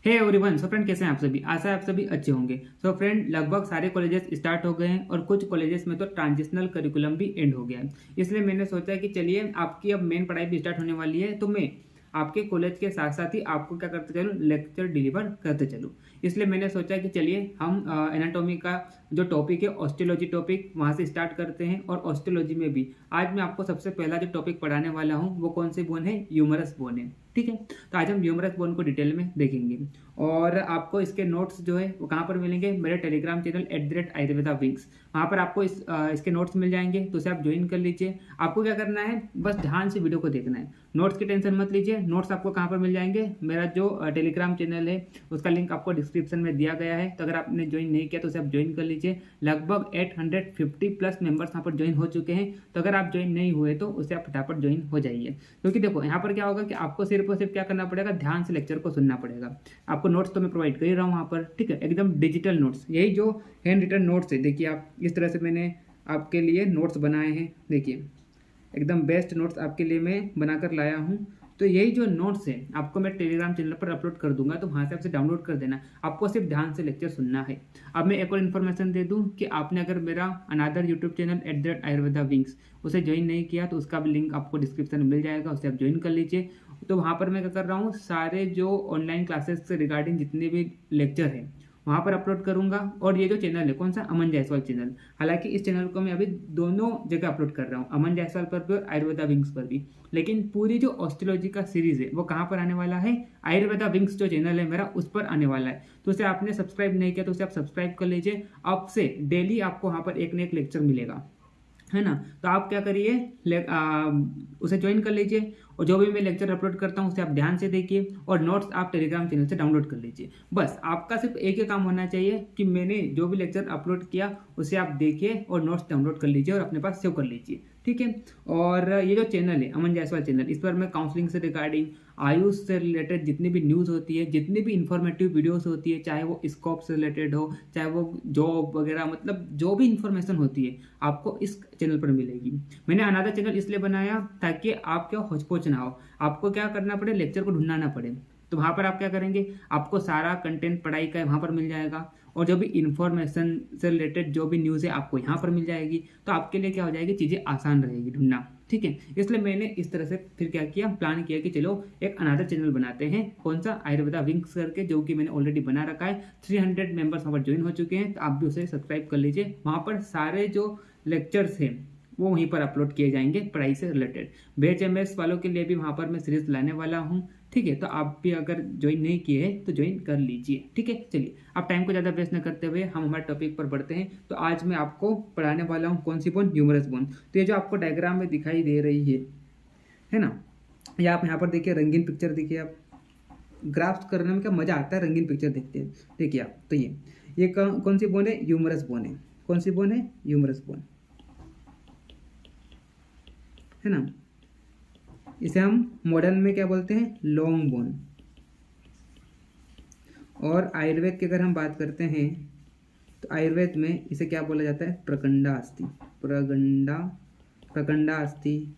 Hey everyone. So friend, कैसे हैं आप सभी? आशा है आप सभी अच्छे होंगे। सो फ्रेंड, लगभग सारे कॉलेजेस स्टार्ट हो गए हैं और कुछ कॉलेजेस में तो ट्रांजिशनल करिकुलम भी एंड हो गया है। इसलिए मैंने सोचा कि चलिए, आपकी अब मेन पढ़ाई भी स्टार्ट होने वाली है, तो मैं आपके कॉलेज के साथ साथ ही आपको क्या करते चलूँ, लेक्चर डिलीवर करते चलूँ। इसलिए मैंने सोचा कि चलिए हम एनाटॉमी का जो टॉपिक है, ऑस्टियोलॉजी टॉपिक, वहाँ से स्टार्ट करते हैं। और ऑस्टियोलॉजी में भी आज मैं आपको सबसे पहला जो टॉपिक पढ़ाने वाला हूँ वो कौन सी बोन है? ह्यूमरस बोन है। ठीक है, तो आज हम ह्यूमरस बोन को डिटेल में देखेंगे। और आपको इसके नोट्स जो है वो कहाँ पर मिलेंगे? मेरे टेलीग्राम चैनल @आयुर्वेदा विंग्स, वहाँ पर आपको इसके नोट्स मिल जाएंगे, तो उसे आप ज्वाइन कर लीजिए। आपको क्या करना है, बस ध्यान से वीडियो को देखना है, नोट्स की टेंशन मत लीजिए। नोट्स आपको कहाँ पर मिल जाएंगे? मेरा जो टेलीग्राम चैनल है उसका लिंक आपको डिस्क्रिप्शन में दिया गया है, तो अगर आपने ज्वाइन नहीं किया तो उसे आप ज्वाइन कर लीजिए। लगभग 850 प्लस मेंबर्स यहाँ पर ज्वाइन हो चुके हैं, तो अगर आप ज्वाइन नहीं हुए तो उसे आप फटाफट ज्वाइन हो जाइए। क्योंकि देखो, यहाँ पर क्या होगा कि आपको सिर्फ और सिर्फ क्या करना पड़ेगा, ध्यान से लेक्चर को सुनना पड़ेगा। आपको नोट्स तो मैं प्रोवाइड कर ही रहा हूँ वहाँ पर, ठीक है, एकदम डिजिटल नोट्स, यही जो हैंड रिटन नोट्स है। देखिए, आप इस तरह से मैंने आपके लिए नोट्स बनाए हैं। देखिए, एकदम बेस्ट नोट्स आपके लिए मैं बनाकर लाया हूँ। तो यही जो नोट्स है आपको मैं टेलीग्राम चैनल पर अपलोड कर दूंगा, तो वहाँ से आपसे डाउनलोड कर देना। आपको सिर्फ ध्यान से लेक्चर सुनना है। अब मैं एक और इन्फॉर्मेशन दे दूं कि आपने अगर मेरा अनादर यूट्यूब चैनल @आयुर्वेदा विंग्स उसे ज्वाइन नहीं किया तो उसका भी लिंक आपको डिस्क्रिप्शन में मिल जाएगा, उसे आप ज्वाइन कर लीजिए। तो वहाँ पर मैं क्या कर रहा हूँ, सारे जो ऑनलाइन क्लासेस से रिगार्डिंग जितने भी लेक्चर हैं वहाँ पर अपलोड करूँगा। और ये जो चैनल है, कौन सा? अमन जायसवाल चैनल। हालांकि इस चैनल को मैं अभी दोनों जगह अपलोड कर रहा हूँ, अमन जायसवाल पर भी और आयुर्वेदा विंग्स पर भी। लेकिन पूरी जो ऑस्टियोलॉजी का सीरीज है वो कहाँ पर आने वाला है? आयुर्वेदा विंग्स जो चैनल है मेरा, उस पर आने वाला है। तो उसे आपने सब्सक्राइब नहीं किया तो उसे आप सब्सक्राइब कर लीजिए। अब से डेली आपको वहाँ पर एक न एक लेक्चर मिलेगा, है ना। तो आप क्या करिए, उसे ज्वाइन कर लीजिए। और जो भी मैं लेक्चर अपलोड करता हूँ उसे आप ध्यान से देखिए, और नोट्स आप टेलीग्राम चैनल से डाउनलोड कर लीजिए। बस आपका सिर्फ एक ही काम होना चाहिए कि मैंने जो भी लेक्चर अपलोड किया उसे आप देखिए और नोट्स डाउनलोड कर लीजिए और अपने पास सेव कर लीजिए, ठीक है। और ये जो चैनल है अमन जायसवाल चैनल, इस पर मैं काउंसलिंग से रिगार्डिंग, आयुष से रिलेटेड जितनी भी न्यूज़ होती है, जितनी भी इंफॉर्मेटिव वीडियोस होती है, चाहे वो स्कोप से रिलेटेड हो, चाहे वो जॉब वगैरह, मतलब जो भी इंफॉर्मेशन होती है आपको इस चैनल पर मिलेगी। मैंने अनादर चैनल इसलिए बनाया ताकि आप क्या होचपोच ना हो, आपको क्या करना पड़े, लेक्चर को ढूंढना ना पड़े। तो वहाँ पर आप क्या करेंगे, आपको सारा कंटेंट पढ़ाई का वहाँ पर मिल जाएगा, और जो भी इंफॉर्मेशन से रिलेटेड जो भी न्यूज़ है आपको यहाँ पर मिल जाएगी। तो आपके लिए क्या हो जाएगी, चीज़ें आसान रहेगी ढूंढना, ठीक है। इसलिए मैंने इस तरह से फिर क्या किया, प्लान किया कि चलो एक अनादर चैनल बनाते हैं, कौन सा? आयुर्वेदा विंग्स करके, जो कि मैंने ऑलरेडी बना रखा है। 300 मेंबर्स वहाँ पर ज्वाइन हो चुके हैं, तो आप भी उसे सब्सक्राइब कर लीजिए। वहाँ पर सारे जो लेक्चर्स हैं वो वहीं पर अपलोड किए जाएंगे पढ़ाई से रिलेटेड। बैच एमएस वालों के लिए भी वहाँ पर मैं सीरीज लाने वाला हूँ, ठीक है। तो आप भी अगर ज्वाइन नहीं किए हैं तो ज्वाइन कर लीजिए, ठीक है। चलिए, अब टाइम को ज़्यादा वेस्ट न करते हुए हम हमारे टॉपिक पर बढ़ते हैं। तो आज मैं आपको पढ़ाने वाला हूँ कौन सी बोन? Humerus bone. तो ये जो आपको डायग्राम में दिखाई दे रही है ना, ये आप यहाँ पर देखिए, रंगीन पिक्चर देखिए। आप ग्राफ्स करने में क्या मज़ा आता है, रंगीन पिक्चर देखते हैं। देखिए आप, तो ये कौन सी बोन है? ह्यूमरस बोन है। कौन सी बोन है? ह्यूमरस बोन, है ना। इसे हम मॉडर्न में क्या बोलते हैं? Long bone. और आयुर्वेद की अगर हम बात करते हैं तो आयुर्वेद में इसे क्या बोला जाता है? प्रकंडा अस्थि। प्रकंडा अस्थि,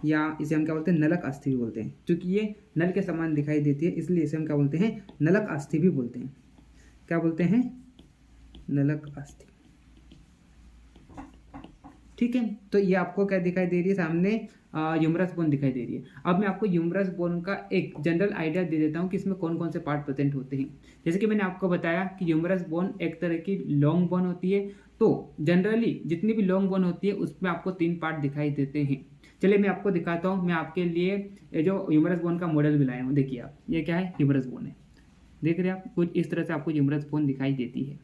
या इसे हम क्या बोलते हैं? नलक अस्थि भी बोलते हैं। क्योंकि ये नल के समान दिखाई देती है, इसलिए इसे हम क्या बोलते हैं? नलक अस्थि भी बोलते हैं। क्या बोलते हैं? नलक अस्थि, ठीक है। तो ये आपको क्या दिखाई दे रही है सामने? ह्यूमरस बोन दिखाई दे रही है। अब मैं आपको ह्यूमरस बोन का एक जनरल आइडिया दे देता हूँ कि इसमें कौन कौन से पार्ट प्रेजेंट होते हैं। जैसे कि मैंने आपको बताया कि ह्यूमरस बोन एक तरह की लॉन्ग बोन होती है। तो जनरली जितनी भी लॉन्ग बोन होती है उसमें आपको 3 पार्ट दिखाई देते हैं। चलिए मैं आपको दिखाता हूँ। मैं आपके लिए ये जो ह्यूमरस बोन का मॉडल भी लाया हूँ। देखिए आप, ये क्या है? ह्यूमरस बोन है। देख रहे हैं आप, कुछ इस तरह से आपको ह्यूमरस बोन दिखाई देती है,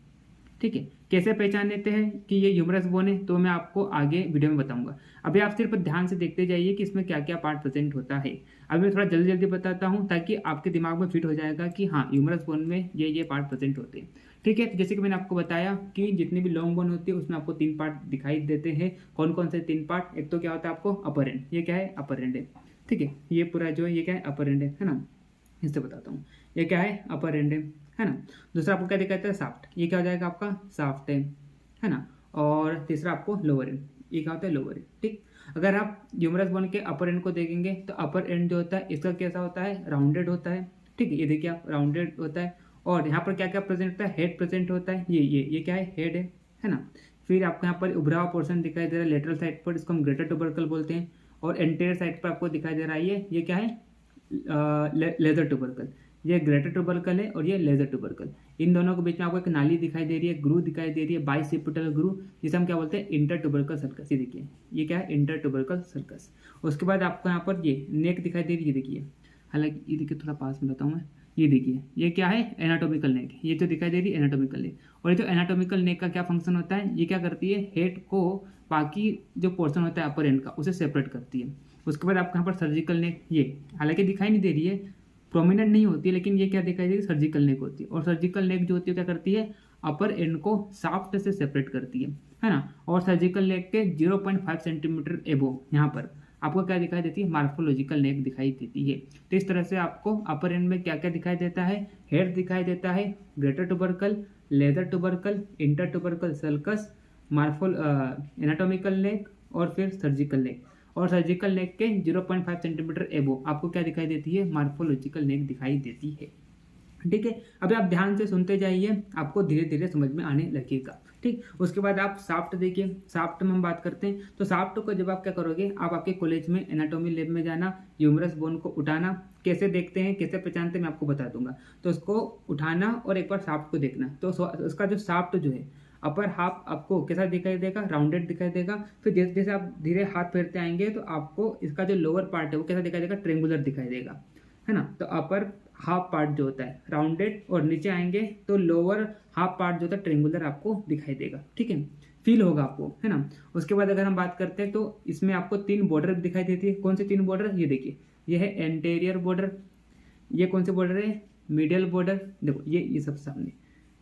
ठीक है। कैसे पहचान लेते हैं कि ये ह्यूमरस बोन है, तो मैं आपको आगे वीडियो में बताऊंगा। अभी आप सिर्फ ध्यान से देखते जाइए कि इसमें क्या क्या पार्ट प्रेजेंट होता है। अभी मैं थोड़ा जल्दी जल्दी बताता हूँ ताकि आपके दिमाग में फिट हो जाएगा कि हाँ, ह्यूमरस बोन में ये पार्ट प्रेजेंट होते हैं, ठीक है। तो जैसे कि मैंने आपको बताया कि जितनी भी लॉन्ग बोन होती है उसमें आपको 3 पार्ट दिखाई देते हैं। कौन कौन से 3 पार्ट? एक तो क्या होता है आपको अपर एंड, ये क्या है? अपर एंड है, ठीक है। ये पूरा जो है ये क्या है? अपर एंड है ना। इससे बताता हूँ, ये क्या है? अपर एंड है ना। दूसरा आपको क्या दिखाता है? साफ्ट, ये क्या हो जाएगा आपका? साफ्ट है ना। और तीसरा आपको लोअर एंड, ये क्या होता है? लोअर एंड, ठीक। अगर आप ह्यूमरस बोन के अपर एंड को देखेंगे तो अपर एंड जो होता है इसका कैसा होता है? राउंडेड होता है, ठीक है, ये देखिए आप राउंडेड होता है। और यहाँ पर क्या क्या प्रेजेंट होता है, हेड प्रेजेंट होता है, ये क्या है, हेड है ना। फिर आपको यहाँ पर उभरा हुआ पोर्शन दिखाई दे रहा है लेटरल साइड पर, इसको हम ग्रेटर ट्यूबरकल बोलते हैं। और एंटीरियर साइड पर आपको दिखाई दे रहा है ये क्या है, लेजर ट्यूबरकल। ये ग्रेटर ट्यूबरकल है और ये लेजर ट्यूबरकल। इन दोनों के बीच में आपको एक नाली दिखाई दे रही है, ग्रू दिखाई दे रही है, बाइसिपिटल ग्रू, जिसे हम क्या बोलते हैं, इंटर ट्यूबरकल सर्कस। ये देखिए ये क्या है, इंटर ट्यूबरकल सर्कस। उसके बाद आपको यहाँ पर ये नेक दिखाई दे रही है, देखिए, हालांकि ये देखिए थोड़ा पास में बताऊँ मैं, ये देखिए ये क्या है, एनाटोमिकल नेक। ये जो दिखाई दे रही है एनाटोमिकल नेक। और ये जो एनाटोमिकल नेक का क्या फंक्शन होता है, ये क्या करती है, हेड को बाकी जो पोर्शन होता है अपर एंड का, उसे सेपरेट करती है। उसके बाद आपको यहाँ पर सर्जिकल नेक, ये हालांकि दिखाई नहीं दे रही है, प्रोमिनेंट नहीं होती है, लेकिन ये क्या दिखाई दे रही है, सर्जिकल नेक होती है। और सर्जिकल नेक जो होती है क्या करती है, अपर एंड को शाफ्ट से सेपरेट करती है ना। और सर्जिकल नेक के 0.5 सेंटीमीटर एबो यहाँ पर आपको क्या दिखाई देती है, मार्फोलॉजिकल नेक दिखाई देती है। तो इस तरह से आपको अपर एंड में क्या क्या दिखाई देता है, हेड दिखाई देता है, greater tubercle, lesser tubercle, inter tubercle sulcus, anatomical neck और फिर सर्जिकल नेक। और सर्जिकल नेक के 0.5 सेंटीमीटर एबो आपको क्या दिखाई देती है, मार्फोलॉजिकल नेक दिखाई देती है। ठीक है, अभी आप ध्यान से सुनते जाइए, आपको धीरे धीरे समझ में आने लगेगा। ठीक, उसके बाद आप शाफ्ट देखिए, शाफ्ट में हम बात करते हैं। तो शाफ्ट को जब आप क्या करोगे, आप आपके कॉलेज में एनाटॉमी लैब में जाना, ह्यूमरस बोन को उठाना, कैसे देखते हैं कैसे पहचानते हैं मैं आपको बता दूंगा। तो उसको उठाना और एक बार शाफ्ट को देखना। तो उसका जो शाफ्ट जो है अपर हाफ आपको कैसा दिखाई देगा, राउंडेड दिखाई देगा। फिर जैसे जैसे आप धीरे हाथ फेरते आएंगे तो आपको इसका जो लोअर पार्ट है वो कैसा दिखाई देगा, ट्रेंगुलर दिखाई देगा, है ना। तो अपर हाफ पार्ट जो होता है राउंडेड, और नीचे आएंगे तो लोअर हाफ पार्ट जो होता है ट्रेंगुलर आपको दिखाई देगा। ठीक है, फील होगा आपको, है ना। उसके बाद अगर हम बात करते हैं तो इसमें आपको 3 बॉर्डर दिखाई देती है। कौन से 3 बॉर्डर, ये देखिए, ये है एंटेरियर बॉर्डर, ये कौन से बॉर्डर है, मीडियल बॉर्डर। देखो ये सब सामने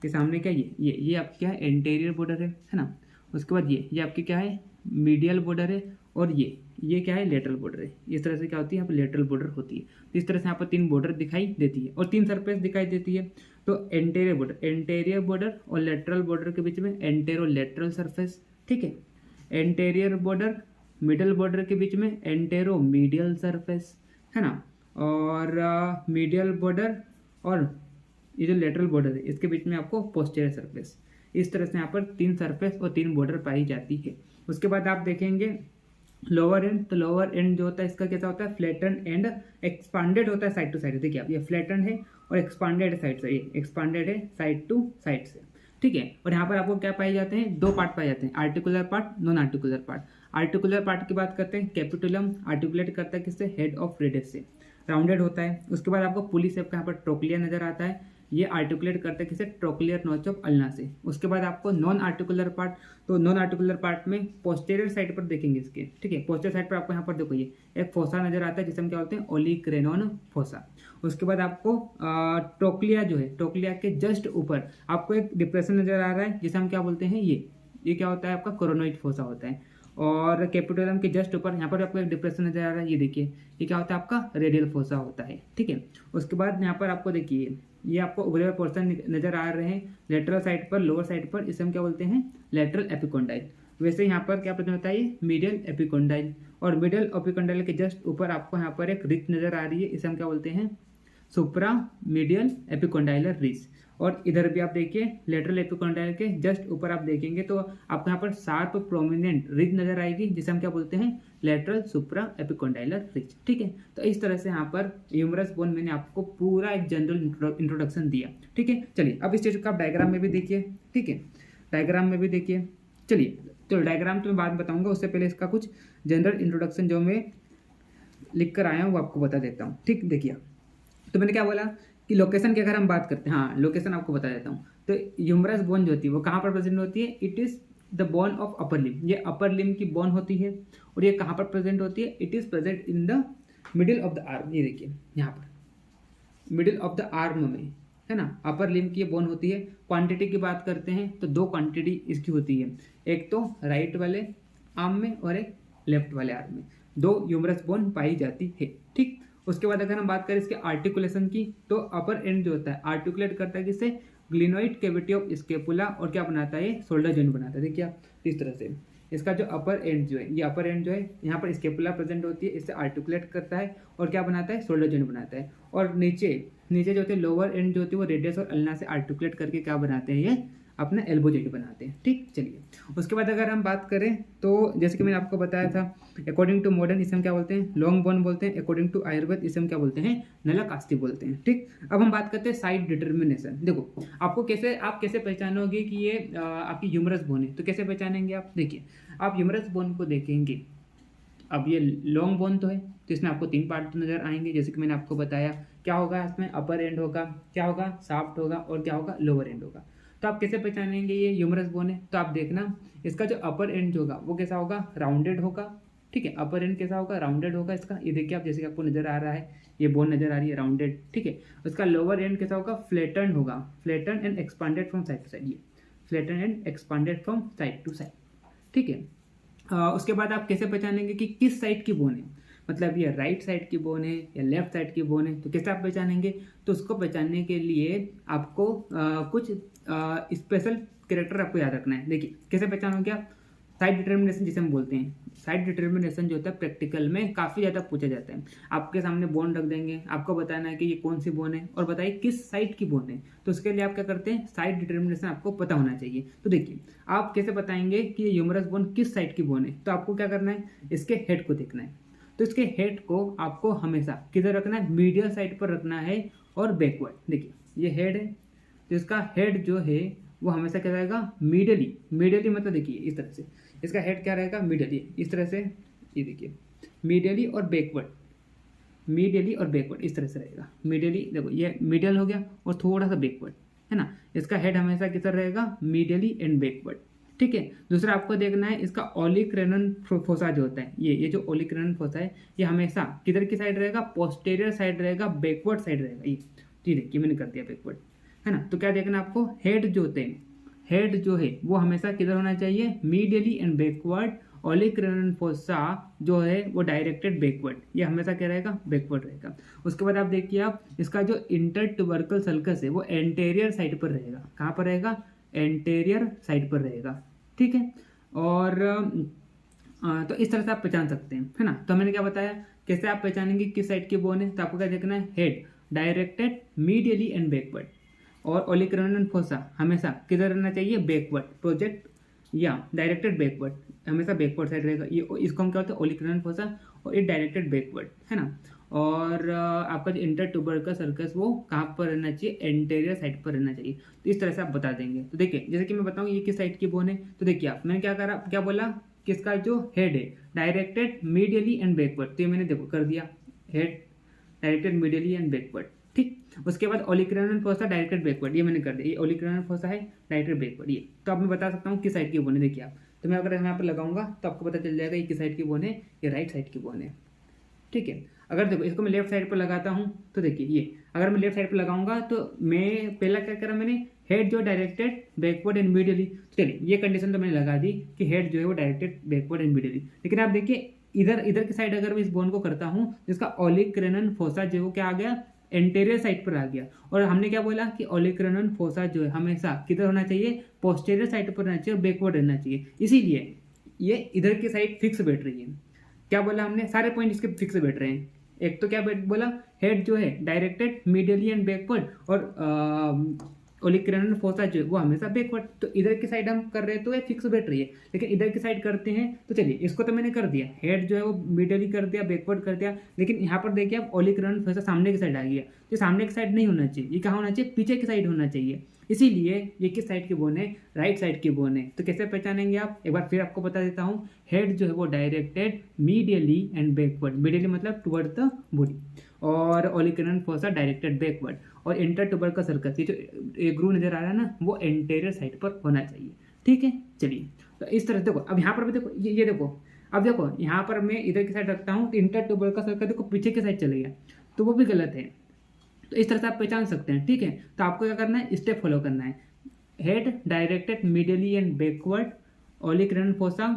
के सामने क्या, ये आपकी क्या है, एंटेरियर बॉर्डर है ना। उसके बाद ये आपकी क्या है, मीडियल बॉर्डर है। और ये क्या है, लेटरल बॉर्डर है। इस तरह से क्या होती है, यहाँ पर लेटरल बॉर्डर होती है। तो इस तरह से यहाँ पर 3 बॉर्डर दिखाई देती है और 3 सरफेस दिखाई देती है। तो एंटेरियर बॉर्डर और लेटरल बॉर्डर के बीच में एंटेरो लेटरल सरफेस। ठीक है, एंटेरियर बॉर्डर मिडल बॉर्डर के बीच में एंटेरो मीडियल सरफेस, है ना। और मीडियल बॉर्डर और ये जो लेटरल बॉर्डर है इसके बीच में आपको पोस्टीरियर सरफेस। इस तरह से यहाँ पर 3 सरफेस और 3 बॉर्डर पाई जाती है। उसके बाद आप देखेंगे लोअर एंड, तो लोअर एंड जो होता है इसका कैसा होता है, फ्लैटन एंड एक्सपांडेड होता है साइड टू साइड। देखिए आप, ये फ्लैटन है और एक्सपांडेड साइड से, ये एक्सपांडेड है साइड टू साइड से। ठीक है, और यहाँ पर आपको क्या पाए जाते हैं, 2 पार्ट पाए जाते हैं, articular part, non articular part. Articular part की बात करते हैं, कैपिटुलम आर्टिकुलेट करता है किससे, हेड ऑफ रेडियस से, राउंडेड होता है। उसके बाद आपको पुली शेप का यहाँ पर ट्रोक्लिया नजर आता है, ये आर्टिकुलेट करते हैं किसे, ट्रोक्लियर नॉच ऑफ अल्ना से। उसके बाद आपको नॉन आर्टिकुलर पार्ट, तो नॉन आर्टिकुलर पार्ट में पोस्टीरियर साइड पर देखेंगे इसके। ठीक है, पोस्टीरियर साइड पर आपको यहाँ पर देखो ये एक फोसा नजर आता है जिसे हम क्या बोलते हैं, ओलिक्रेनॉन फोसा। उसके बाद आपको ट्रोक्लिया जो है, ट्रोक्लिया के जस्ट ऊपर आपको एक डिप्रेशन नजर आ रहा है जिसे हम क्या बोलते हैं, ये क्या होता है आपका, कोरोनोइड फोसा होता है। और कैपिटुलम के जस्ट ऊपर यहाँ पर आपको एक डिप्रेशन नजर आ रहा है, ये देखिए, ये क्या होता है आपका, रेडियल फोसा होता है। ठीक है, उसके बाद यहाँ पर आपको देखिए ये आपको उभरे हुए पोर्शन नजर आ रहे हैं लेटरल साइड पर, लोअर साइड पर, इसे हम क्या बोलते हैं, लेटरल एपिकोंडाइल। वैसे यहाँ पर क्या प्रेजेंट होता है, ये मीडियल एपिकोंडाइल। और मीडियल एपिकोंडाइल के जस्ट ऊपर आपको यहाँ पर एक रिच नजर आ रही है, इसे हम क्या बोलते हैं, सुप्रा मीडियल एपिकोंडाइलर रिच। और इधर भी आप देखिए लेटरल एपिकोंडाइल के जस्ट ऊपर आप देखेंगे तो आपको यहाँ पर शार्प प्रोमिनेंट रिज नजर आएगी जिसे हम क्या बोलते हैं, लेटरल सुप्रा एपिकोंडाइलर रिज। ठीक है, तो इस तरह से यहाँ पर ह्यूमरस बोन मैंने आपको पूरा एक जनरल इंट्रोडक्शन दिया। ठीक है, चलिए अब इस चीज का डायग्राम में भी देखिए। ठीक है, डायग्राम में भी देखिए। चलिए, तो डायग्राम तो मैं बाद में बताऊंगा, उससे पहले इसका कुछ जनरल इंट्रोडक्शन जो मैं लिख कर आया हूँ वो आपको बता देता हूँ। ठीक, देखिए, तो मैंने क्या बोला कि लोकेशन की अगर हम बात करते हैं, हाँ लोकेशन आपको बता देता हूँ। तो ह्यूमरस बोन जो होती है वो कहाँ पर प्रेजेंट होती है, it is the bone of upper limb, ये अपर लिम की बोन होती है। और ये कहाँ पर प्रेजेंट होती है, it is present in the middle of the arm. ये देखिए यहाँ पर मिडिल ऑफ द आर्म में, है ना, अपर लिम की ये बोन होती है। क्वांटिटी की बात करते हैं तो 2 क्वांटिटी इसकी होती है, एक तो राइट वाले आर्म में और एक लेफ्ट वाले आर्म में 2 ह्यूमरस बोन पाई जाती है। ठीक, उसके बाद अगर हम बात करें इसके आर्टिकुलेशन की, तो अपर एंड जो होता है आर्टिकुलेट करता है किससे, ग्लिनोइड कैविटी ऑफ स्केपुला, और क्या बनाता है, ये शोल्डर जॉइंट बनाता है। देखिए आप, इस तरह से इसका जो अपर एंड जो है, ये अपर एंड जो है यहाँ पर स्केपुला प्रेजेंट होती है, इससे आर्टिकुलेट करता है और क्या बनाता है, शोल्डर जॉइंट बनाता है। और नीचे नीचे जो होते हैं लोअर एंड जो होती है वो रेडियस और अल्ना से आर्टिकुलेट करके क्या बनाते हैं, ये अपना एल्बो जॉइंट बनाते हैं। ठीक, चलिए उसके बाद अगर हम बात करें तो जैसे कि मैंने आपको बताया था, अकॉर्डिंग टू मॉडर्न इसे हम क्या बोलते हैं, लॉन्ग बोन बोलते हैं। अकॉर्डिंग टू आयुर्वेद इसे हम क्या बोलते हैं, नलकास्ती बोलते हैं। ठीक, अब हम बात करते हैं साइड डिटर्मिनेशन। देखो आपको कैसे, आप कैसे पहचानोगे कि ये आपकी ह्यूमरस बोन है, तो कैसे पहचानेंगे आप, देखिए आप ह्यूमरस बोन को देखेंगे। अब ये लॉन्ग बोन तो है, तो इसमें आपको 3 पार्ट नजर आएंगे, जैसे कि मैंने आपको बताया। क्या होगा इसमें, अपर एंड होगा, क्या होगा, शाफ्ट होगा, और क्या होगा, लोअर एंड होगा। तो आप कैसे पहचानेंगे ये ह्यूमरस बोन है, तो आप देखना इसका जो अपर एंड होगा वो कैसा होगा, राउंडेड होगा। ठीक है, अपर एंड कैसा होगा, राउंडेड होगा इसका। ये देखिए आप, जैसे कि आपको नजर आ रहा है, ये बोन नजर आ रही है राउंडेड। ठीक है, उसका लोअर एंड कैसा होगा, फ्लैटन होगा, flatten and expanded from side to side, ये flatten and expanded from side to side. ठीक है, उसके बाद आप कैसे पहचानेंगे कि किस साइड की बोन है, मतलब ये राइट साइड की बोन है या लेफ्ट साइड की बोन है, तो कैसे आप पहचानेंगे, तो उसको पहचानने के लिए आपको कुछ स्पेशल कैरेक्टर आपको याद रखना है। देखिए कैसे पहचानोगे आप, साइड डिटर्मिनेशन जिसे हम बोलते हैं। साइड डिटर्मिनेशन जो होता है प्रैक्टिकल में काफ़ी ज़्यादा पूछा जाता है। आपके सामने बोन रख देंगे, आपको बताना है कि ये कौन सी बोन है और बताइए किस साइड की बोन है। तो उसके लिए आप क्या करते हैं, साइड डिटर्मिनेशन आपको पता होना चाहिए। तो देखिए आप कैसे बताएंगे कि ये ह्यूमरस बोन किस साइड की बोन है, तो आपको क्या करना है, इसके हेड को देखना है। तो इसके हेड को आपको हमेशा किधर रखना है, मीडियल साइड पर रखना है और बैकवर्ड। देखिए ये हेड है, तो इसका हेड जो है वो हमेशा क्या रहेगा, मीडियली। मीडियली मतलब देखिए इस तरह से इसका हेड क्या रहेगा, मीडियली, इस तरह से, ये देखिए मीडियली और बैकवर्ड, मीडियली और बैकवर्ड इस तरह से रहेगा। मीडियली देखो ये मीडियल हो गया और थोड़ा सा बैकवर्ड, है ना। इसका हेड हमेशा किधर रहेगा, मीडियली एंड बैकवर्ड। ठीक है, दूसरा आपको देखना है इसका ओलिक्रैनन फोसा जो होता है, ये जो ओलिक्रैनन फोसा है ये हमेशा किधर की साइड रहेगा, पोस्टेरियर साइड रहेगा, बैकवर्ड साइड रहेगा। ये देखिए मैंने कर दिया बैकवर्ड, है ना। तो क्या देखना आपको, हेड जो होते हैं, हेड जो है वो हमेशा किधर होना चाहिए, medially and backward. Olecranon fossa जो है वो डायरेक्टेड बैकवर्ड, ये हमेशा क्या रहेगा, बैकवर्ड रहेगा। उसके बाद आप देखिए आप इसका जो इंटर ट्यूबरकल सल्कस है वो एंटेरियर साइड पर रहेगा। कहाँ पर रहेगा, एंटेरियर साइड पर रहेगा। ठीक है, और तो इस तरह से आप पहचान सकते हैं, है ना। तो मैंने क्या बताया, कैसे आप पहचानेंगे किस साइड की बोन है, तो आपको क्या देखना है, head directed medially and backward, और ओलिक्रैनन फोसा हमेशा किधर रहना चाहिए, बैकवर्ड प्रोजेक्ट या डायरेक्टेड बैकवर्ड, हमेशा बैकवर्ड साइड रहेगा। ये इसको हम क्या होता है, ओलिक्रैनन फोसा, और ये डायरेक्टेड बैकवर्ड, है ना। और आपका जो इंटर ट्यूबरकल सर्कस वो कहाँ पर रहना चाहिए, एंटेरियर साइड पर रहना चाहिए। तो इस तरह से आप बता देंगे। तो देखिए जैसे कि मैं बताऊँ ये किस साइड की बोन है, तो देखिए आप, मैंने क्या करा, क्या बोला, किसका जो हेड है डायरेक्टेड मीडियली एंड बैकवर्ड, तो ये मैंने देखो कर दिया, head directed medially and backward. ठीक, उसके बाद ओलिक्रैनन फोसा डायरेक्टेड बैकवर्ड, ये मैंने कर दिया, ये ओलिक्रैनन फोसा है डायरेक्टेड बैकवर्ड। ये तो अब मैं बता सकता हूँ किस साइड की बोन है। देखिए आप, तो मैं अगर यहाँ पर लगाऊंगा तो आपको पता चल जाएगा ये किस साइड की बोन है, ये राइट साइड की बोन है। ठीक है, अगर देखो इसको मैं लेफ्ट साइड पर लगाता हूँ, तो देखिए ये अगर मैं लेफ्ट साइड पर लगाऊंगा तो मैं पहला क्या करा मैंने, हेड जो डायरेक्टेड बैकवर्ड एंड मीडियली। चलिए ये कंडीशन तो मैंने लगा दी कि हेड जो है वो डायरेक्टेड बैकवर्ड एंड मीडियली। लेकिन आप देखिए इधर की साइड अगर मैं इस बोन को करता हूँ, जिसका ओलिक्रैनन फोसा जो क्या आ गया, एंटेरियर साइड पर आ गया। और हमने क्या बोला कि ओलिक्रैनन फोसा जो है हमेशा किधर होना चाहिए, पोस्टेरियर साइड पर रहना चाहिए और बैकवर्ड रहना चाहिए। इसीलिए ये इधर की साइड फिक्स बैठ रही है। क्या बोला हमने, सारे पॉइंट इसके फिक्स बैठ रहे हैं। एक तो क्या बोला, हेड जो है डायरेक्टेड मीडियली एंड बैकवर्ड, और ओलिक्रैनन फोसा जो है वो हमेशा बैकवर्ड। तो इधर की साइड हम कर रहे हैं तो ये फिक्स बैठ रही है, लेकिन इधर की साइड करते हैं तो चलिए इसको तो मैंने कर दिया, हेड जो है वो मीडियली कर दिया, बैकवर्ड कर दिया। लेकिन यहाँ पर देखिए आप ओलिक्रैनन फोसा सामने की साइड आ गया, तो सामने की साइड नहीं होना चाहिए, ये कहाँ होना चाहिए, पीछे की साइड होना चाहिए। इसीलिए ये किस साइड की बोन है, राइट साइड की बोन है। तो कैसे पहचानेंगे आप, एक बार फिर आपको बता देता हूँ, हेड जो है वो directed medially and backward, medially मतलब टुवर्ड द बॉडी, और ओलिक्रैनन फोसा डायरेक्टेड बैकवर्ड, और इंटर ट्यूबरकल सर्कस ये जो ग्रू नजर आ रहा है ना, वो एंटेरियर साइड पर होना चाहिए। ठीक है, चलिए तो इस तरह देखो, अब यहाँ पर भी देखो, ये देखो, अब देखो यहाँ पर मैं इधर की साइड रखता हूँ तो इंटर ट्यूबरकल सर्कस देखो पीछे की साइड चले गया, तो वो भी गलत है। तो इस तरह से आप पहचान सकते हैं। ठीक है, तो आपको क्या करना है, स्टेप फॉलो करना है, head directed medially and backward, olecranon fossa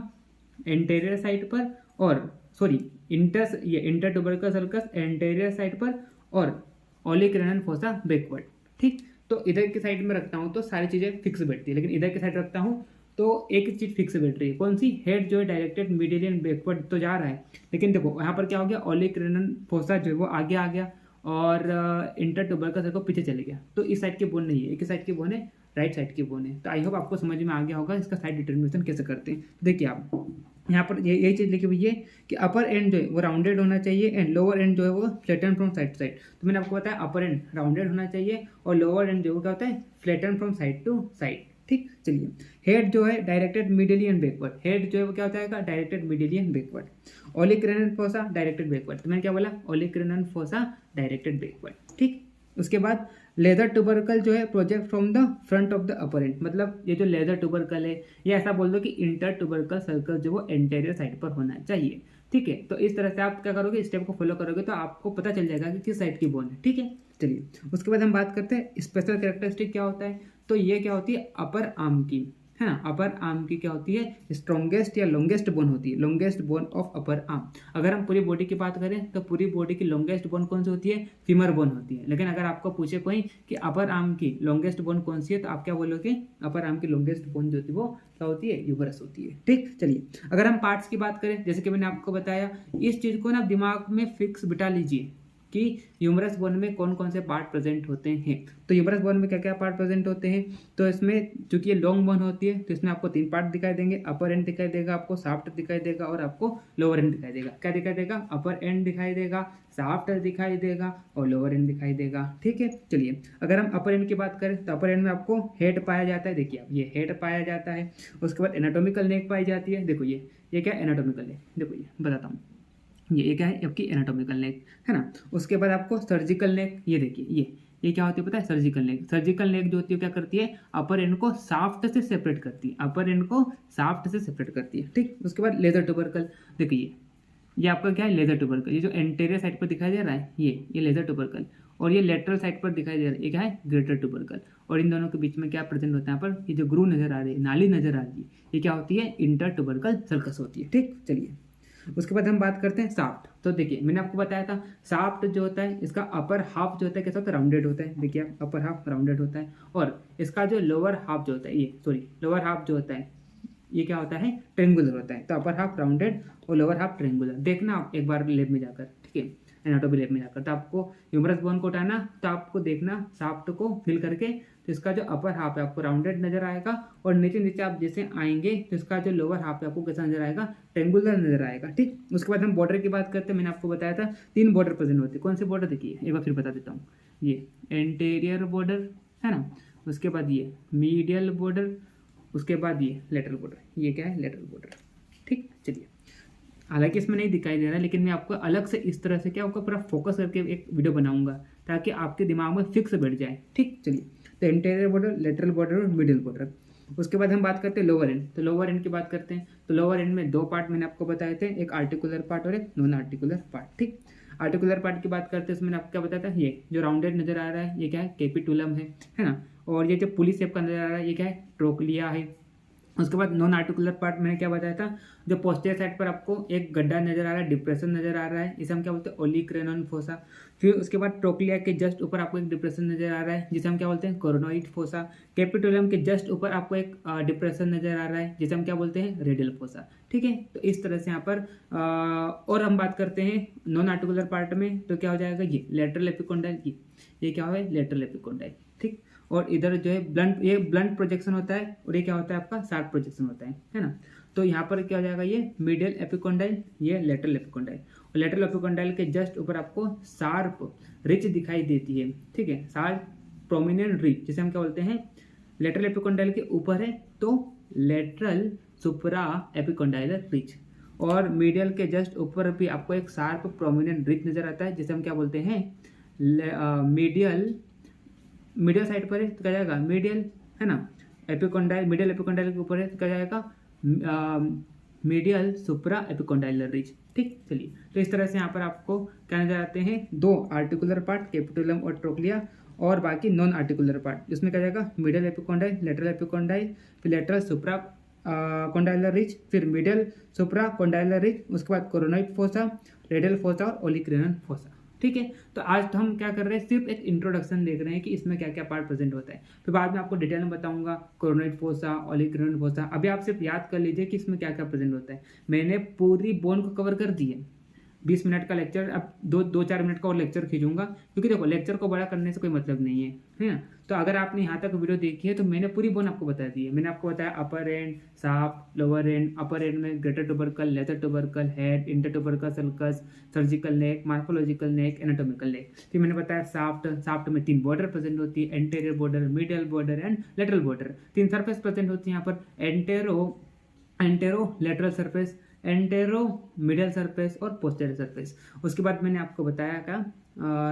anterior side पर, और sorry inter tubercle sulcus anterior side पर, और ओलिक्रैनन फोसा बैकवर्ड। ठीक, तो इधर की साइड में रखता हूँ तो सारी चीज़ें फिक्स बैठती है, लेकिन इधर की साइड रखता हूँ तो एक चीज़ फिक्स बैठ रही है, कौन सी, हेड जो है डायरेक्टेड मीडियली एंड बैकवर्ड तो जा रहा है, लेकिन देखो यहाँ पर क्या हो गया, ओलिक्रैनन फोसा जो है वो आगे आ गया, और इंटर ट्यूबरकल सर्कल पीछे चले गया, तो इस साइड की बोन नहीं है, एक ही साइड की बोन है, राइट साइड की बोन है। तो आई होप आपको समझ में आ गया होगा इसका साइड डिटर्मिनेशन कैसे करते हैं। देखिए आप यहाँ पर यही चीज़ लिखी हुई है कि अपर एंड जो है वो राउंडेड होना चाहिए एंड लोअर एंड जो है वो flatten from side to side. तो मैंने आपको बताया अपर एंड राउंडेड होना चाहिए और लोअर एंड जो है क्या होता है flatten from side to side. ठीक, चलिए हेड जो है directed medially and backward, head जो है वो क्या होता है directed medially and backward. Olecranon fossa directed backward, तो मैंने क्या बोला ओलिक्रैनन फोसा डायरेक्टेड बैकवर्ड। ठीक, उसके बाद लेदर ट्यूबरकल जो है project from the front of the upper and, मतलब ये जो लेदर ट्यूबरकल है या ऐसा बोल दो कि इंटर ट्यूबरकल सर्कल जो वो एंटेरियर साइड पर होना चाहिए। ठीक है, तो इस तरह से आप क्या करोगे, स्टेप को फॉलो करोगे तो आपको पता चल जाएगा कि किस साइड की बोन है। ठीक है, चलिए उसके बाद हम बात करते हैं स्पेशल कैरेक्टरिस्टिक क्या होता है। तो ये क्या होती है अपर आर्म की, है ना, अपर आर्म की क्या होती है स्ट्रॉन्गेस्ट या लॉन्गेस्ट बोन होती है, longest bone of upper arm. अगर हम पूरी बॉडी की बात करें तो पूरी बॉडी की लॉन्गेस्ट बोन कौन सी होती है, फीमर बोन होती है। लेकिन अगर आपको पूछे कोई कि अपर आर्म की लॉन्गेस्ट बोन कौन सी है तो आप क्या बोलोगे, अपर आर्म की लॉन्गेस्ट बोन जो होती है वो क्या होती है, ह्यूमरस होती है। ठीक, चलिए अगर हम पार्ट्स की बात करें, जैसे कि मैंने आपको बताया, इस चीज को ना दिमाग में फिक्स बिठा लीजिए कि ह्यूमरस बोन में कौन कौन से पार्ट प्रेजेंट होते हैं। तो ह्यूमरस बोन में क्या क्या पार्ट प्रेजेंट होते हैं, तो इसमें चूंकि ये लॉन्ग बोन होती है तो इसमें आपको 3 पार्ट दिखाई देंगे, अपर एंड दिखाई देगा, आपको शाफ्ट दिखाई देगा और आपको लोअर एंड दिखाई देगा। क्या दिखाई देगा, अपर एंड दिखाई देगा, शाफ्ट दिखाई देगा और लोअर एंड दिखाई देगा। ठीक है, चलिए अगर हम अपर एंड की बात करें तो अपर एंड में आपको हेड पाया जाता है, देखिए आप ये हेड पाया जाता है। उसके बाद एनाटॉमिकल नेक पाई जाती है, देखो ये क्या एनाटॉमिकल नेक, देखो ये बताता हूँ, ये क्या है आपकी एनाटॉमिकल नेक, है ना। उसके बाद आपको सर्जिकल नेक, ये देखिए ये क्या होती है पता है, सर्जिकल नेक। सर्जिकल नेक जो होती है क्या करती है, अपर एंड को शाफ्ट से सेपरेट करती है, अपर एंड को शाफ्ट से सेपरेट करती है। ठीक, उसके बाद लेदर ट्यूबरकल, देखिए ये आपका क्या है लेदर ट्यूबरकल, ये जो एंटेरियर साइड पर दिखाई दे रहा है ये लेदर ट्यूबरकल, और ये लेटरल साइड पर दिखाई दे रहा है ये क्या है ग्रेटर ट्यूबरकल। और इन दोनों के बीच में क्या प्रेजेंट होता है यहाँ पर, ये जो ग्रू नजर आ रही है, नाली नजर आ रही है, ये क्या होती है इंटर ट्यूबरकल सर्कस होती है। ठीक, चलिए उसके बाद हम बात करते हैं शाफ्ट। तो देखिए मैंने आपको बताया था शाफ्ट जो होता है इसका अपर हाफ जो होता है कैसा होता है, राउंडेड होता है। देखिए आप अपर हाफ राउंडेड होता है, और इसका जो लोअर हाफ जो होता है लोअर हाफ जो होता है ये क्या होता है, ट्रेंगुलर होता है। तो अपर हाफ राउंडेड और लोअर हाफ ट्रेंगुलर। देखना आप एक बार लैब में जाकर, ठीक है, एनाटॉमी लैब में जाकर, तो आपको ह्यूमरस बोन को उठाना, तो आपको देखना शाफ्ट को फिल करके, तो इसका जो अपर हाफ है आपको राउंडेड नजर आएगा, और नीचे नीचे आप जैसे आएंगे तो इसका जो लोअर हाफ है आपको कैसा नजर आएगा, ट्रेंगुलर नजर आएगा। ठीक, उसके बाद हम बॉर्डर की बात करते हैं। मैंने आपको बताया था 3 बॉर्डर प्रेजेंट होते हैं। कौन से बॉर्डर, देखिए एक बार फिर बता देता हूँ, ये एंटेरियर बॉर्डर है ना, उसके बाद ये मीडियल बॉर्डर, उसके बाद ये लेटरल बॉर्डर, ये क्या है लेटरल बॉर्डर। ठीक, चलिए हालांकि इसमें नहीं दिखाई दे रहा है, लेकिन मैं आपको अलग से इस तरह से क्या आपको पूरा फोकस करके एक वीडियो बनाऊंगा ताकि आपके दिमाग में फिक्स बैठ जाए। ठीक, चलिए तो एंटेरियर बॉर्डर, लेटरल बॉर्डर और मिडिल बॉर्डर। उसके बाद हम बात करते हैं लोअर एंड। तो लोअर एंड की बात करते हैं, तो लोअर एंड में 2 पार्ट मैंने आपको बताए थे, एक आर्टिकुलर पार्ट और एक नॉन आर्टिकुलर पार्ट। ठीक, आर्टिकुलर पार्ट की बात करते हैं, इसमें आपको क्या बताया था, ये जो राउंडेड नजर आ रहा है ये क्या है कैपिटुलम है ना, और ये जो पुली शेप का नजर आ रहा है ये क्या है ट्रोक्लिया है। उसके बाद नॉन आर्टिकुलर पार्ट मैंने क्या बताया था, जो पोस्टीरियर साइड पर आपको एक गड्ढा नजर आ रहा है, डिप्रेशन नजर आ रहा है, इसे हम क्या बोलते हैं ओलिक्रैनन फोसा। फिर उसके बाद ट्रोक्लिया के जस्ट ऊपर आपको एक डिप्रेशन नजर आ रहा है जिसे हम क्या बोलते हैं कोरोनोइड फोसा। कैपिटुलम के जस्ट ऊपर आपको एक डिप्रेशन नजर आ रहा है जिसे हम क्या बोलते हैं रेडियल फोसा। ठीक है, तो इस तरह से यहाँ पर और हम बात करते हैं नॉन आर्टिकुलर पार्ट में, तो क्या हो जाएगा ये लेटरल एपिकोंडाइल, ये क्या है लेटरल एपिकोंडाइल। ठीक, और इधर जो है ब्लंट, ये ब्लंट प्रोजेक्शन होता है, और ये क्या होता है आपका शार्प प्रोजेक्शन होता है ना। तो यहाँ पर क्या हो जाएगा ये मीडियल एपिकोंडाइल, ये लेटरल एपिकोंडाइल, और लेटरल एपिकोंडाइल के जस्ट ऊपर आपको शार्प रिच दिखाई देती है। ठीक है, शार्प प्रोमिनेंट रिच जिसे हम क्या बोलते हैं लेटरल एपिकोंडाइल के ऊपर है तो लेटरल सुप्रा एपिकोंडाइलर रिच, और मीडियल के जस्ट ऊपर भी आपको एक शार्प प्रोमिनेंट रिच नजर आता है जिसे हम क्या बोलते हैं मीडियल साइड पर है तो क्या जाएगा मीडियल, है ना, एपिकोंडाइल, मीडियल एपिकोंडाइल के ऊपर है तो क्या जाएगा मीडियल सुप्रा एपिकोंडाइलर रिज। ठीक, चलिए तो इस तरह से यहाँ पर आपको क्या नजर आते हैं 2 आर्टिकुलर पार्ट कैपिटुलम और ट्रोक्लिया, और बाकी नॉन आर्टिकुलर पार्ट जिसमें क्या जाएगा मीडियल एपिकोंडाइल, लेटरल एपिकोंडाइल, फिर लेटरल सुप्रा कोंडाइलर रिज, फिर मीडियल सुप्रा कोंडाइलर रिज, उसके बाद कोरोनोइड फोसा, रेडियल फोसा और ओलिक्रैनन फोसा। ठीक है, तो आज तो हम क्या कर रहे हैं सिर्फ एक इंट्रोडक्शन देख रहे हैं कि इसमें क्या क्या पार्ट प्रेजेंट होता है, फिर बाद में आपको डिटेल में बताऊंगा कोरोनोइड फोसा, ओलिक्रैनन फोसा। अभी आप सिर्फ याद कर लीजिए कि इसमें क्या क्या प्रेजेंट होता है। मैंने पूरी बोन को कवर कर दी है, 20 मिनट का लेक्चर अब 2-4 मिनट का और लेक्चर खींचूंगा, क्योंकि देखो लेक्चर को बड़ा करने से कोई मतलब नहीं है ना। तो अगर आपने यहाँ तक वीडियो देखी है तो मैंने पूरी बोन आपको बता दी है। मैंने आपको बताया upper end, shaft, lower end, upper end में greater tubercle, lesser tubercle, head, inter tubercle sulcus, surgical neck, morphological neck, anatomical neck. फिर मैंने बताया शाफ्ट में 3 बॉर्डर प्रेजेंट होती है, anterior border, medial border and lateral border. 3 surface present होती है यहाँ पर, antero lateral surface, antero medial surface और पोस्टेरियर सरफेस। उसके बाद मैंने आपको बताया क्या,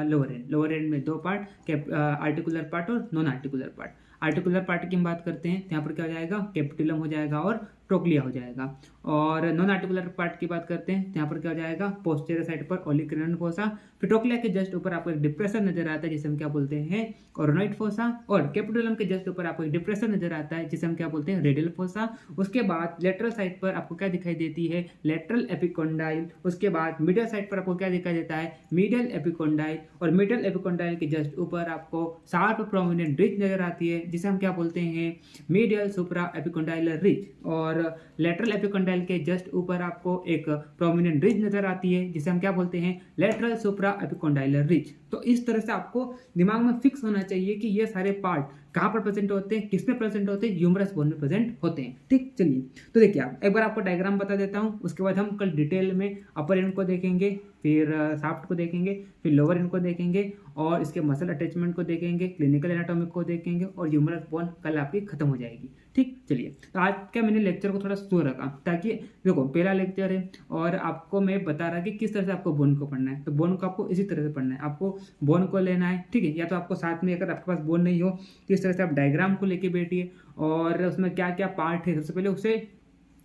लोअर एंड में 2 पार्ट, आर्टिकुलर पार्ट और non articular part. Articular part की हम बात करते हैं तो यहाँ पर क्या हो जाएगा, कैपिटुलम हो जाएगा और ट्रोक्लिया हो जाएगा। और नॉन आर्टिकुलर पार्ट की बात करते हैं तो यहाँ पर क्या हो जाएगा, पोस्टीरियर साइड पर ओलिक्रिनल फोसा, फिर ट्रोक्लिया के जस्ट ऊपर आपको एक डिप्रेशन नजर आता है जिसे हम क्या बोलते हैं, कोरोनॉइड फोसा, और कैपिटुलम के जस्ट ऊपर आपको एक डिप्रेशन नजर आता है जिसे हम क्या बोलते हैं, रेडियल फोसा। उसके बाद लेटरल साइड पर आपको क्या दिखाई देती है, लेटरल एपिकोंडाइल। उसके बाद मिडियल साइड पर आपको क्या दिखाई देता है, मीडियल एपिकोंडाइल। और मीडियल एपिकोंडाइल के जस्ट ऊपर आपको शार्प प्रोमिनेंट रिज नजर आती है जिसे हम क्या बोलते हैं, मीडियल सुप्रा एपिकोंडाइलर रिज। और लेटरल एपिकोंडाइल के जस्ट ऊपर आपको एक प्रोमिनेंट रिज नजर आती है जिसे हम क्या बोलते हैं, लेटरल सुप्रा एपिकोंडाइलर रिज। तो इस तरह से आपको दिमाग में फिक्स होना चाहिए कि ये सारे पार्ट कहाँ पर प्रेजेंट होते हैं, किसमें प्रेजेंट होते हैं, ह्यूमरस बोन में प्रेजेंट होते हैं। ठीक, चलिए तो देखिए आप एक बार आपको डायग्राम बता देता हूँ, उसके बाद हम कल डिटेल में अपर एंड को देखेंगे, फिर शाफ्ट को देखेंगे, फिर लोअर एंड को देखेंगे, और इसके मसल अटैचमेंट को देखेंगे, क्लिनिकल एनाटॉमी को देखेंगे, और ह्यूमरस बोन कल आपकी खत्म हो जाएगी। ठीक, चलिए तो आज क्या मैंने लेक्चर को थोड़ा स्लो रखा ताकि देखो पहला लेक्चर है और आपको मैं बता रहा कि किस तरह से आपको बोन को पढ़ना है। तो बोन को आपको इसी तरह से पढ़ना है, आपको बोन को लेना है, ठीक है। या तो आपको साथ में, अगर आपके पास बोन नहीं हो तो इस तरह से आप डायग्राम को लेके बैठिए और उसमें क्या क्या पार्ट है सबसे पहले उसे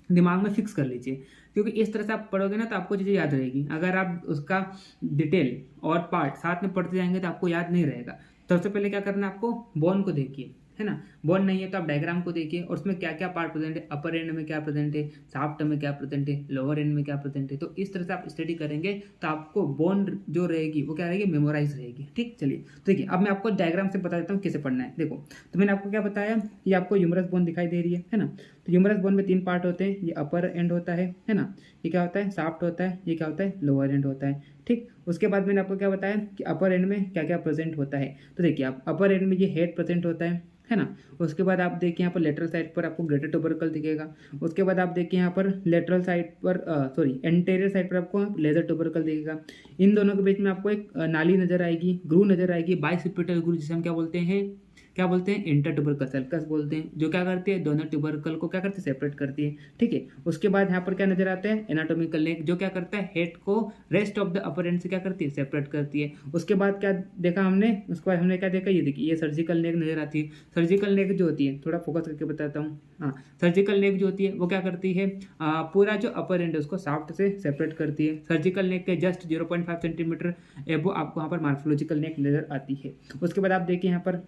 दिमाग में फिक्स कर लीजिए, क्योंकि इस तरह से आप पढ़ोगे ना तो आपको चीज़ें याद रहेगी। अगर आप उसका डिटेल और पार्ट साथ में पढ़ते जाएंगे तो आपको याद नहीं रहेगा। तो सबसे पहले क्या करना है, आपको बोन को देखिए, है ना। बोन नहीं है तो आप डायग्राम को देखिए और उसमें क्या क्या पार्ट प्रेजेंट है, अपर एंड में क्या प्रेजेंट है, शाफ्ट में क्या प्रेजेंट है, लोअर एंड में क्या प्रेजेंट है। तो इस तरह से आप स्टडी करेंगे तो आपको बोन जो रहेगी वो क्या रहेगी, मेमोराइज रहेगी। ठीक, चलिए तो देखिए अब मैं आपको डायग्राम से बता देता हूँ कैसे पढ़ना है। देखो तो मैंने आपको क्या बताया कि आपको ह्यूमरस बोन दिखाई दे रही है ना। तो ह्यूमरस बोन में 3 पार्ट होते हैं, ये अपर एंड होता है ना, ये क्या होता है, शाफ्ट होता है, ये क्या होता है, लोअर एंड होता है। ठीक, उसके बाद मैंने आपको क्या बताया कि अपर एंड में क्या क्या प्रेजेंट होता है। तो देखिए आप अपर एंड में ये हेड प्रेजेंट होता है ना। उसके बाद आप देखिए यहाँ पर लेटरल साइड पर आपको ग्रेटर ट्यूबरकल दिखेगा। उसके बाद आप देखिए यहाँ पर लेटरल साइड पर एंटेरियर साइड पर आपको लेजर ट्यूबरकल दिखेगा। इन दोनों के बीच में आपको एक नाली नजर आएगी, ग्रू नजर आएगी, बाइसिपिटल ग्रू जिसे हम क्या बोलते हैं, इंटर ट्यूबरकल सल्कस बोलते हैं, जो क्या करती है, दोनों ट्यूबरकल को क्या करती है, सेपरेट करती है। ठीक है, उसके बाद यहाँ पर क्या नजर आता है, एनाटॉमिकल नेक, जो क्या करता है, हेड को rest of the upper and से क्या करती है, सेपरेट करती है। उसके बाद क्या देखा हमने, उसके बाद हमने क्या देखा, ये देखिए ये सर्जिकल नेक नजर आती है। सर्जिकल नेक जो होती है, थोड़ा फोकस करके बताता हूँ, हाँ, सर्जिकल नेक जो होती है वो क्या करती है, पूरा जो अपर एंड है उसको शाफ्ट से सेपरेट करती है। सर्जिकल नेक के जस्ट 0.5 सेंटीमीटर एबो आपको यहाँ पर मार्फोलॉजिकल नेक नजर आती है। उसके बाद आप देखिए यहाँ पर,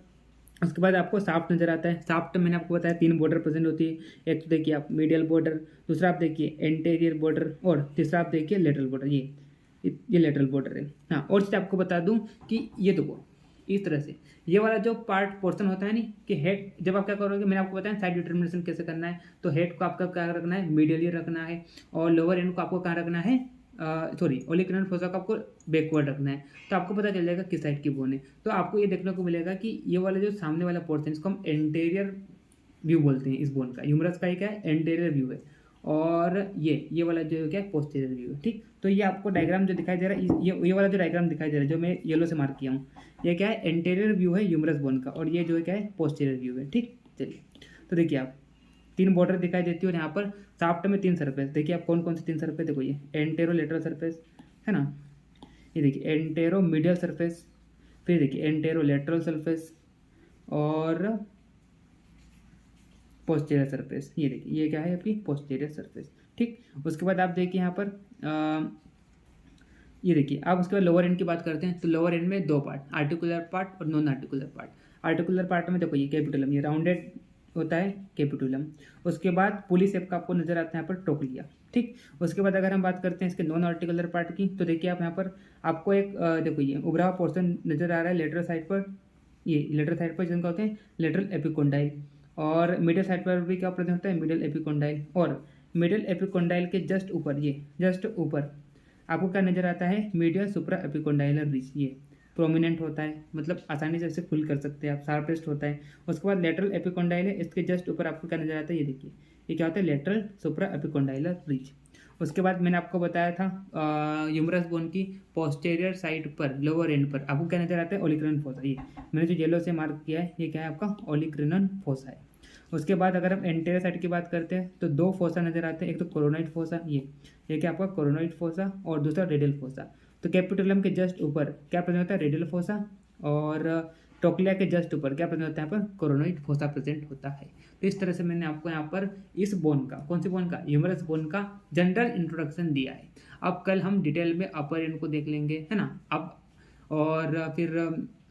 उसके बाद आपको शाफ्ट नजर आता है। शाफ्ट मैंने आपको बताया 3 बॉर्डर प्रेजेंट होती है। एक तो देखिए आप मीडियल बॉर्डर, दूसरा आप देखिए एंटेरियर बॉर्डर, और तीसरा आप देखिए लेटरल बॉर्डर। ये लेटरल बॉर्डर है। हाँ, और चीज़ आपको बता दूं कि ये देखो इस तरह से ये वाला जो पार्ट पोर्शन होता है नहीं कि हेड, जब आप क्या करोगे, मैंने आपको बताया साइड डिटर्मिनेशन कैसे करना है। तो हेड को आपका क्या रखना है, मिडियली रखना है, और लोअर एंड को आपको कहाँ रखना है, ओलिक्रिनल फोसा को आपको बैकवर्ड रखना है। तो आपको पता चल जाएगा किस साइड की बोन है। तो आपको ये देखने को मिलेगा कि ये वाला जो सामने वाला पोर्शन इसको हम एंटेरियर व्यू बोलते हैं। इस बोन का, ह्यूमरस का क्या है, एंटेरियर व्यू है, और ये वाला जो क्या है, पोस्टीरियर व्यू है। ठीक, तो ये आपको डायग्राम जो दिखाई दे रहा है, ये वाला जो डायग्राम दिखाई दे रहा है जो मैं येलो से मार्क किया हूँ, ये क्या है, एंटेरियर व्यू है ह्यूमरस बोन का, और ये जो है क्या है, पोस्टीरियर व्यू है। ठीक, चलिए तो देखिए आप 3 बॉर्डर दिखाई देती है, और यहाँ पर शाफ्ट में 3 सरफेस। देखिए आप कौन कौन से 3 सरफेस, देखो ये एंटेरो लेटरल सरफेस है ना, ये देखिए एंटेरो मीडियल सरफेस, फिर देखिए एंटेरो लेटरल सरफेस, और पोस्टीरियर सरफेस। ये देखिए ये क्या है आपकी पोस्टीरियर सरफेस। ठीक, उसके बाद आप देखिए यहाँ पर ये देखिए आप उसके बाद लोअर एंड की बात करते हैं। तो लोअर एंड में 2 पार्ट, आर्टिकुलर पार्ट और non articular part. Articular part में देखो ये कैपिटुलम, ये राउंडेड होता है कैपिटुलम। उसके बाद पुली शेप का आपको नजर आता है यहाँ पर ट्रोक्लिया। ठीक, उसके बाद अगर हम बात करते हैं इसके नॉन आर्टिकुलर पार्ट की, तो देखिए आप यहाँ पर आपको एक देखो ये उभरा हुआ पोर्शन नजर आ रहा है लेटरल साइड पर। ये लेटरल साइड पर जिनका होते हैं लेटरल एपिकोंडाइल, और मिडिल साइड पर भी क्या प्रेजेंट होता है, मिडिल एपिकोंडाइल। और मिडिल एपिकोंडाइल के जस्ट ऊपर, ये जस्ट ऊपर आपको क्या नजर आता है, मीडियल सुप्रा एपिकोंडाइलर रिज, ये प्रोमिनेंट होता है, मतलब आसानी से इसे फुल कर सकते हैं आप, शार्पेस्ट होता है। उसके बाद लेटरल एपिकोंडाइल है, इसके जस्ट ऊपर आपको क्या नजर आता है, ये देखिए, ये क्या होता है, लेटरल सुप्रा एपिकोंडाइलर रिज। उसके बाद मैंने आपको बताया था ह्यूमरस बोन की पोस्टेरियर साइड पर, लोअर एंड पर आपको क्या नजर आता है, ओलिक्रन फोसा। ये मैंने जो येलो से मार्क किया है, ये क्या है आपका, ओलिक्रन फोसा है। उसके बाद अगर हम एंटेरियर साइड की बात करते हैं तो दो फोसा नजर आते हैं, एक तो कोरोनॉइड फोसा, ये क्या आपका कोरोनॉइड फोसा, और दूसरा रेडियल फोसा। तो कैपिटुलम के जस्ट ऊपर क्या प्रेजेंट होता है, रेडियल फोसा, और टोक्लिया के जस्ट ऊपर क्या प्रेजेंट होता है, यहाँ पर कोरोनॉइड फोसा प्रेजेंट होता है। तो इस तरह से मैंने आपको यहाँ पर इस बोन का, कौन सी बोन का, ह्यूमरस बोन का जनरल इंट्रोडक्शन दिया है। अब कल हम डिटेल में अपर एंड को देख लेंगे, है ना, अब और फिर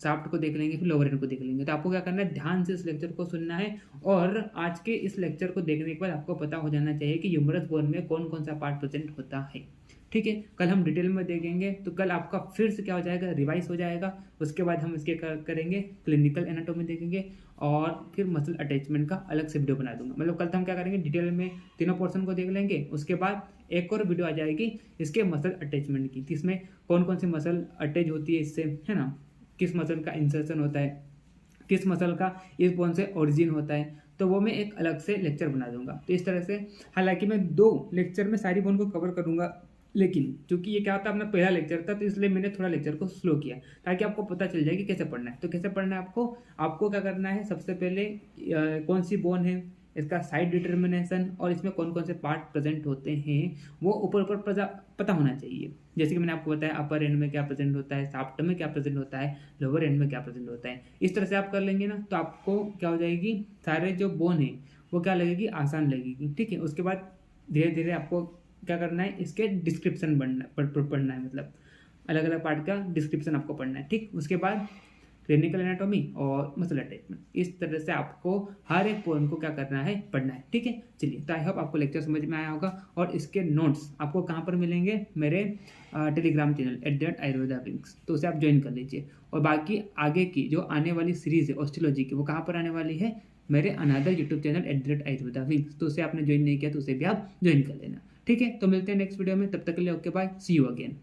शाफ्ट को देख लेंगे, फिर लोअर एंड को देख लेंगे। तो आपको क्या करना है, ध्यान से इस लेक्चर को सुनना है, और आज के इस लेक्चर को देखने के बाद आपको पता हो जाना चाहिए कि ह्यूमरस बोन में कौन कौन सा पार्ट प्रेजेंट होता है। ठीक है, कल हम डिटेल में देखेंगे, तो कल आपका फिर से क्या हो जाएगा, रिवाइज हो जाएगा। उसके बाद हम इसके करेंगे क्लिनिकल एनाटॉमी देखेंगे, और फिर मसल अटैचमेंट का अलग से वीडियो बना दूंगा। मतलब कल तो हम क्या करेंगे, डिटेल में तीनों पोर्शन को देख लेंगे। उसके बाद एक और वीडियो आ जाएगी इसके मसल अटैचमेंट की, जिसमें कौन कौन सी मसल अटैच होती है इससे, है ना, किस मसल का इंसर्शन होता है, किस मसल का इस बोन से ओरिजिन होता है, तो वो मैं एक अलग से लेक्चर बना दूंगा। तो इस तरह से, हालांकि मैं 2 लेक्चर में सारी बोन को कवर करूंगा, लेकिन चूंकि ये क्या होता है, अपना पहला लेक्चर था, तो इसलिए मैंने थोड़ा लेक्चर को स्लो किया, ताकि आपको पता चल जाए कि कैसे पढ़ना है। तो कैसे पढ़ना है आपको, आपको क्या करना है, सबसे पहले कौन सी बोन है, इसका साइड डिटर्मिनेशन, और इसमें कौन कौन से पार्ट प्रेजेंट होते हैं, वो ऊपर ऊपर पता होना चाहिए। जैसे कि मैंने आपको बताया, अपर एंड में क्या प्रेजेंट होता है, शाफ्ट में क्या प्रेजेंट होता है, लोअर एंड में क्या प्रेजेंट होता है। इस तरह से आप कर लेंगे ना, तो आपको क्या हो जाएगी, सारे जो बोन है वो क्या लगेगी, आसान लगेगी। ठीक है, उसके बाद धीरे धीरे आपको क्या करना है, इसके डिस्क्रिप्शन पढ़ना है, मतलब अलग अलग पार्ट का डिस्क्रिप्शन आपको पढ़ना है। ठीक, उसके बाद क्लिनिकल एनाटॉमी और मसल अटैचमेंट, इस तरह से आपको हर एक पॉइंट को क्या करना है, पढ़ना है। ठीक है, चलिए, तो आई होप आपको लेक्चर समझ में आया होगा। और इसके नोट्स आपको कहाँ पर मिलेंगे, मेरे टेलीग्राम चैनल @ayurvedavinks, तो उसे आप ज्वाइन कर लीजिए। और बाकी आगे की जो आने वाली सीरीज है ऑस्टियोलॉजी की, वो कहाँ पर आने वाली है, मेरे अनदर यूट्यूब चैनल @ayurvedavinks, तो उसे आपने ज्वाइन नहीं किया तो उसे भी आप ज्वाइन कर लेना। ठीक है, तो मिलते हैं नेक्स्ट वीडियो में, तब तक के लिए okay bye, see you again.